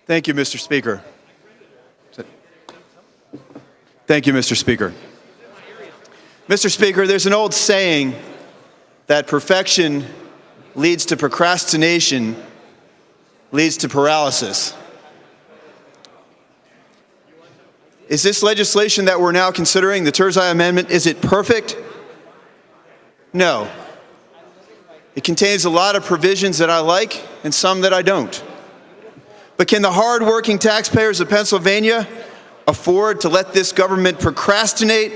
Thank you, Mr. Speaker. Thank you, Mr. Speaker. Mr. Speaker, there's an old saying that perfection leads to procrastination, leads to paralysis. Is this legislation that we're now considering, the Turzai Amendment, is it perfect? No. It contains a lot of provisions that I like and some that I don't. But can the hard-working taxpayers of Pennsylvania afford to let this government procrastinate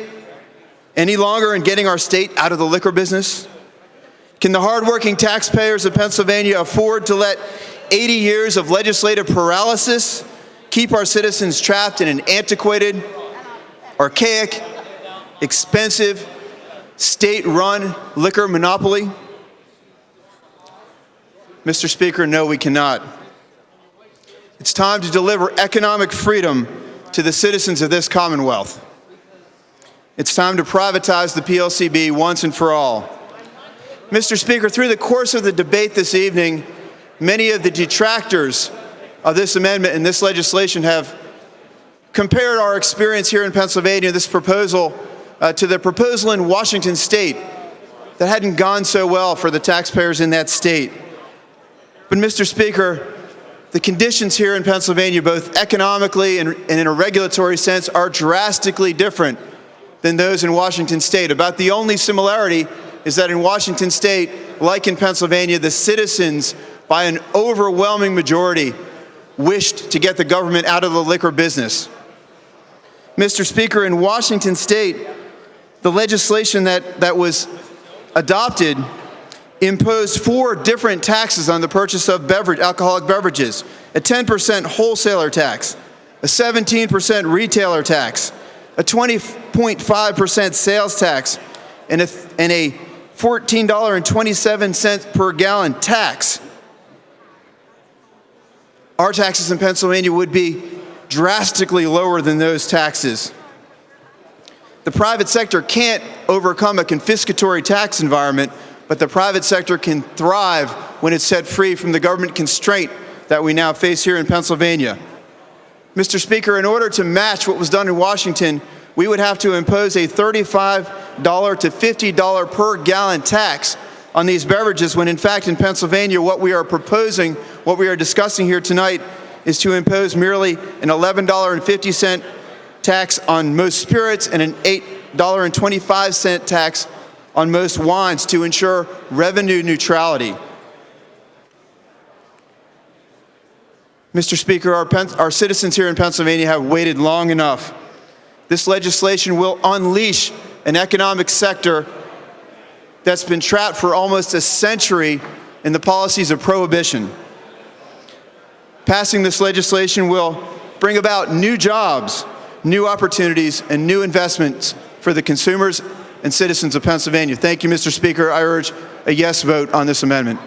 any longer in getting our state out of the liquor business? Can the hard-working taxpayers of Pennsylvania afford to let 80 years of legislative paralysis keep our citizens trapped in an antiquated, archaic, expensive, state-run liquor monopoly? Mr. Speaker, no, we cannot. It's time to deliver economic freedom to the citizens of this Commonwealth. It's time to privatize the PLCB once and for all. Mr. Speaker, through the course of the debate this evening, many of the detractors of this amendment and this legislation have compared our experience here in Pennsylvania, this proposal, to the proposal in Washington State that hadn't gone so well for the taxpayers in that state. But Mr. Speaker, the conditions here in Pennsylvania, both economically and in a regulatory sense, are drastically different than those in Washington State. About the only similarity is that in Washington State, like in Pennsylvania, the citizens, by an overwhelming majority, wished to get the government out of the liquor business. Mr. Speaker, in Washington State, the legislation that was adopted imposed 4 different taxes on the purchase of alcoholic beverages: a 10% wholesaler tax, a 17% retailer tax, a 20.5% sales tax, and a $14.27 per gallon tax. Our taxes in Pennsylvania would be drastically lower than those taxes. The private sector can't overcome a confiscatory tax environment, but the private sector can thrive when it's set free from the government constraint that we now face here in Pennsylvania. Mr. Speaker, in order to match what was done in Washington, we would have to impose a $35 to $50 per gallon tax on these beverages, when in fact in Pennsylvania what we are proposing, what we are discussing here tonight, is to impose merely an $11.50 tax on most spirits and an $8.25 tax on most wines to ensure revenue neutrality. Mr. Speaker, our citizens here in Pennsylvania have waited long enough. This legislation will unleash an economic sector that's been trapped for almost a century in the policies of prohibition. Passing this legislation will bring about new jobs, new opportunities, and new investments for the consumers and citizens of Pennsylvania. Thank you, Mr. Speaker. I urge a yes vote on this amendment.